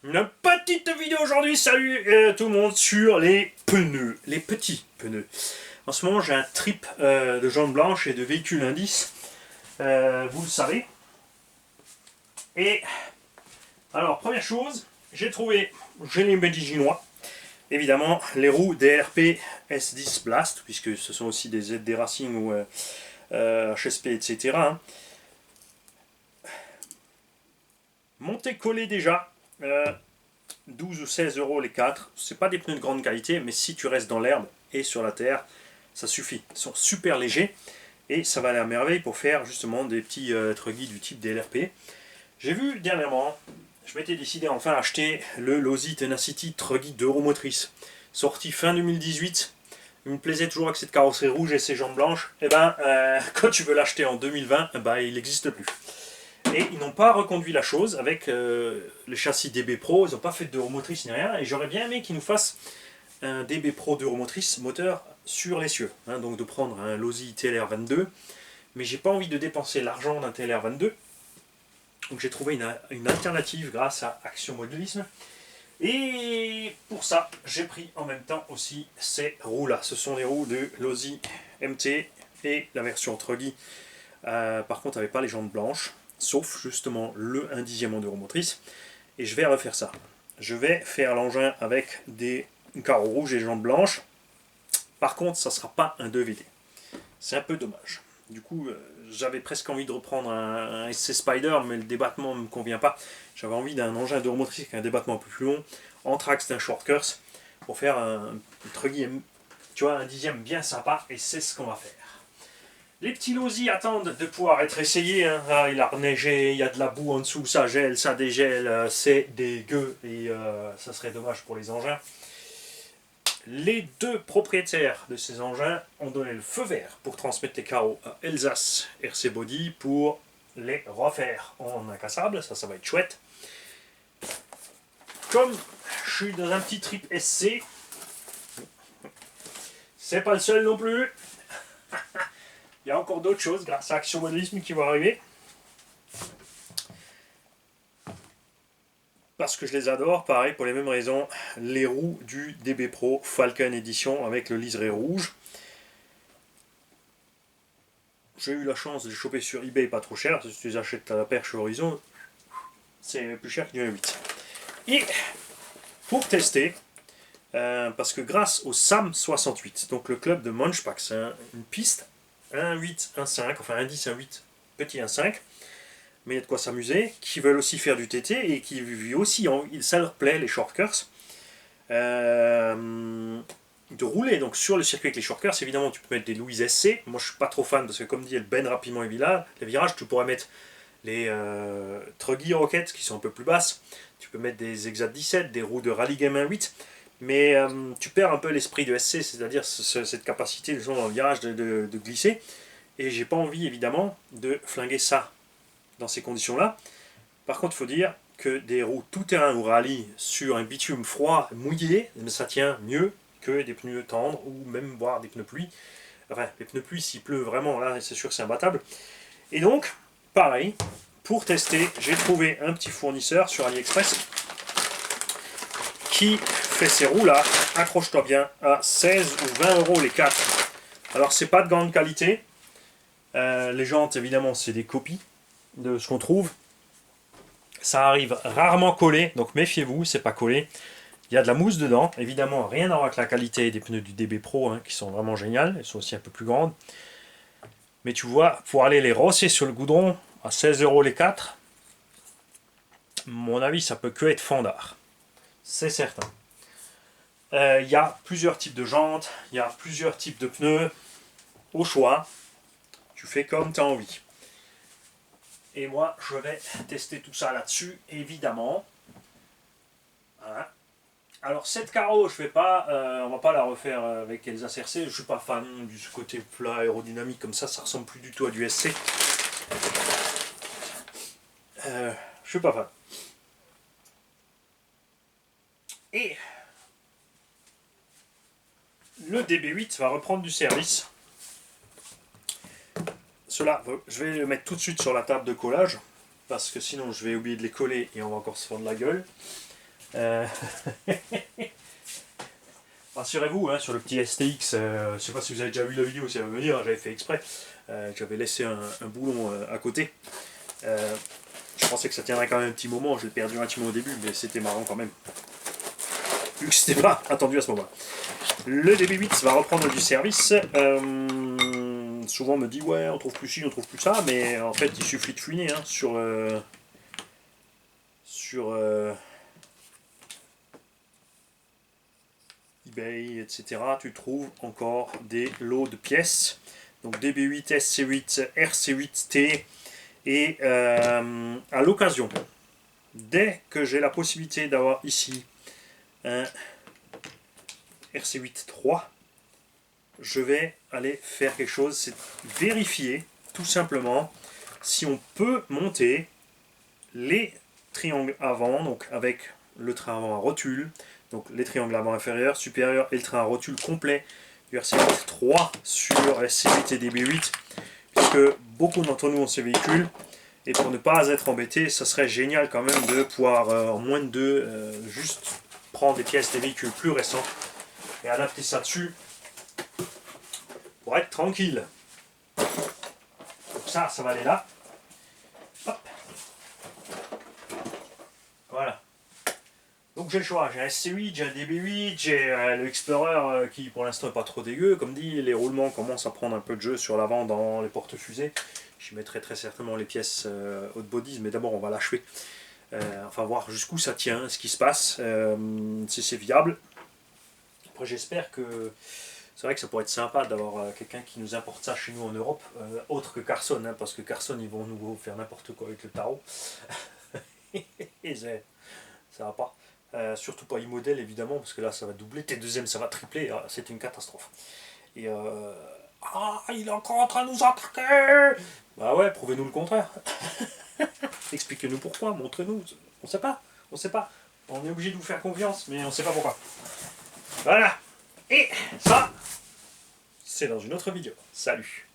Une petite vidéo aujourd'hui, salut tout le monde, sur les pneus, les petits pneus. En ce moment j'ai un trip de jantes blanches et de véhicules indices, vous le savez. Et alors première chose, j'ai les médiginois, évidemment les roues DRP S10 Blast, puisque ce sont aussi des ZD Racing ou HSP etc. Hein. Monté collé déjà. 12 ou 16 euros les 4. C'est pas des pneus de grande qualité, mais si tu restes dans l'herbe et sur la terre, ça suffit. Ils sont super légers et ça va aller à merveille pour faire justement des petits truggy du type DLRP. J'ai vu dernièrement, je m'étais décidé enfin à acheter le Losi Tenacity Truggy d'Euromotrice, sorti fin 2018. Il me plaisait toujours avec cette carrosserie rouge et ses jambes blanches. Et ben, quand tu veux l'acheter en 2020, il n'existe plus. Et ils n'ont pas reconduit la chose avec le châssis DB Pro, ils n'ont pas fait d'Euromotrice ni rien, et j'aurais bien aimé qu'ils nous fassent un DB Pro d'Euromotrice moteur sur l'essieu, hein, donc de prendre un Losi TLR22, mais j'ai pas envie de dépenser l'argent d'un TLR22, donc j'ai trouvé une alternative grâce à Action Modelisme, et pour ça j'ai pris en même temps aussi ces roues là, ce sont les roues de Losi MT et la version Truggy, par contre n'avait pas les jantes blanches, sauf justement le 1/10 en Euromotrice, et je vais refaire ça. Je vais faire l'engin avec des carreaux rouges et jantes blanches. Par contre, ça ne sera pas un 2VD. C'est un peu dommage. Du coup, j'avais presque envie de reprendre un SC Spider, mais le débattement ne me convient pas. J'avais envie d'un engin d'Euromotrice avec un débattement un peu plus long, en track, c'est un short course, pour faire un truggy, tu vois, un 10e bien sympa, et c'est ce qu'on va faire. Les petits Losi attendent de pouvoir être essayés. Hein. Ah, il a reneigé, il y a de la boue en dessous, ça gèle, ça dégèle, c'est dégueu et ça serait dommage pour les engins. Les deux propriétaires de ces engins ont donné le feu vert pour transmettre les carreaux à Elsace RC Body pour les refaire en incassable, ça va être chouette. Comme je suis dans un petit trip SC, c'est pas le seul non plus. Il y a encore d'autres choses grâce à Action Modelisme qui vont arriver. Parce que je les adore, pareil pour les mêmes raisons, les roues du DB Pro Falcon Edition avec le liseré rouge. J'ai eu la chance de les choper sur eBay pas trop cher, si tu les achètes à la perche Horizon, c'est plus cher qu'une 8. Et pour tester, parce que grâce au SAM 68, donc le club de Munchpak, c'est une piste 1.8, 1.5, enfin 1.10, 1.8, petit 1.5, mais il y a de quoi s'amuser, qui veulent aussi faire du TT et qui aussi, ça leur plaît les short course, de rouler donc sur le circuit avec les short course. Évidemment, tu peux mettre des Louise SC. Moi, je suis pas trop fan parce que, comme dit, elles baignent rapidement les virages. Tu pourrais mettre les Truggy Rocket qui sont un peu plus basses. Tu peux mettre des Exa 17, des roues de Rally Game 1.8. Mais tu perds un peu l'esprit de SC, c'est-à-dire cette capacité dans le virage de glisser. Et j'ai pas envie, évidemment, de flinguer ça dans ces conditions-là. Par contre, il faut dire que des roues tout-terrain ou rallye sur un bitume froid, mouillé, ça tient mieux que des pneus tendres ou même voire des pneus pluie. Enfin, les pneus pluie, s'il pleut vraiment, là, c'est sûr que c'est imbattable. Et donc, pareil, pour tester, j'ai trouvé un petit fournisseur sur AliExpress qui fait ces roues-là, accroche-toi bien, à 16 ou 20 euros les 4. Alors, c'est pas de grande qualité. Les jantes, évidemment, c'est des copies de ce qu'on trouve. Ça arrive rarement collé, donc méfiez-vous, c'est pas collé. Il y a de la mousse dedans, évidemment, rien à voir avec la qualité des pneus du DB Pro, hein, qui sont vraiment géniales, elles sont aussi un peu plus grandes. Mais tu vois, pour aller les rosser sur le goudron, à 16 euros les 4, mon avis, ça peut que être fandard. C'est certain. Il y a plusieurs types de jantes, il y a plusieurs types de pneus. Au choix, tu fais comme tu as envie. Et moi, je vais tester tout ça là-dessus, évidemment. Voilà. Alors cette carreau, je vais pas, on va pas la refaire avec Elsa CRC. Je suis pas fan du côté plat aérodynamique comme ça ressemble plus du tout à du SC. Je suis pas fan. Et le DB8 va reprendre du service. Cela, je vais le mettre tout de suite sur la table de collage parce que sinon je vais oublier de les coller et on va encore se faire de la gueule. Euh, Rassurez-vous, hein, sur le petit STX, je ne sais pas si vous avez déjà vu la vidéo, si elle va venir, j'avais fait exprès. J'avais laissé un boulon à côté. Je pensais que ça tiendrait quand même un petit moment, je l'ai perdu un petit peu au début, mais c'était marrant quand même. Vu que c'était pas attendu à ce moment-là. Le DB8 va reprendre du service. Souvent on me dit ouais, on trouve plus ci, on trouve plus ça, mais en fait il suffit de fouiner hein, sur eBay, etc. Tu trouves encore des lots de pièces. Donc DB8, SC8, RC8T. Et à l'occasion, dès que j'ai la possibilité d'avoir ici un RC8-3, je vais aller faire quelque chose, c'est vérifier tout simplement si on peut monter les triangles avant, donc avec le train avant à rotule, donc les triangles avant inférieur, supérieur et le train à rotule complet du RC8-3 sur SC8 et DB8, puisque beaucoup d'entre nous ont ces véhicules. Et pour ne pas être embêté, ça serait génial quand même de pouvoir, en moins de deux, juste prendre des pièces des véhicules plus récents et adapter ça dessus pour être tranquille. Donc ça va aller là. Hop. Voilà. Donc j'ai le choix, j'ai un SC8, j'ai un DB8, j'ai le Explorer qui pour l'instant n'est pas trop dégueu. Comme dit, les roulements commencent à prendre un peu de jeu sur l'avant dans les porte-fusées. Je mettrai très certainement les pièces haute bodies, mais d'abord on va l'achever. Enfin voir jusqu'où ça tient, ce qui se passe, si c'est viable. Après j'espère que... C'est vrai que ça pourrait être sympa d'avoir quelqu'un qui nous importe ça chez nous en Europe, autre que Carson, hein, parce que Carson ils vont nous faire n'importe quoi avec le tarot. Et ça va pas. Surtout pas e-model évidemment, parce que là ça va doubler, T2M ça va tripler, c'est une catastrophe. Et ah, il est encore en train de nous attaquer. Bah ouais, prouvez-nous le contraire. Expliquez-nous pourquoi, montrez-nous. On sait pas, on sait pas. On est obligé de vous faire confiance, mais on sait pas pourquoi. Voilà. Et ça, c'est dans une autre vidéo. Salut.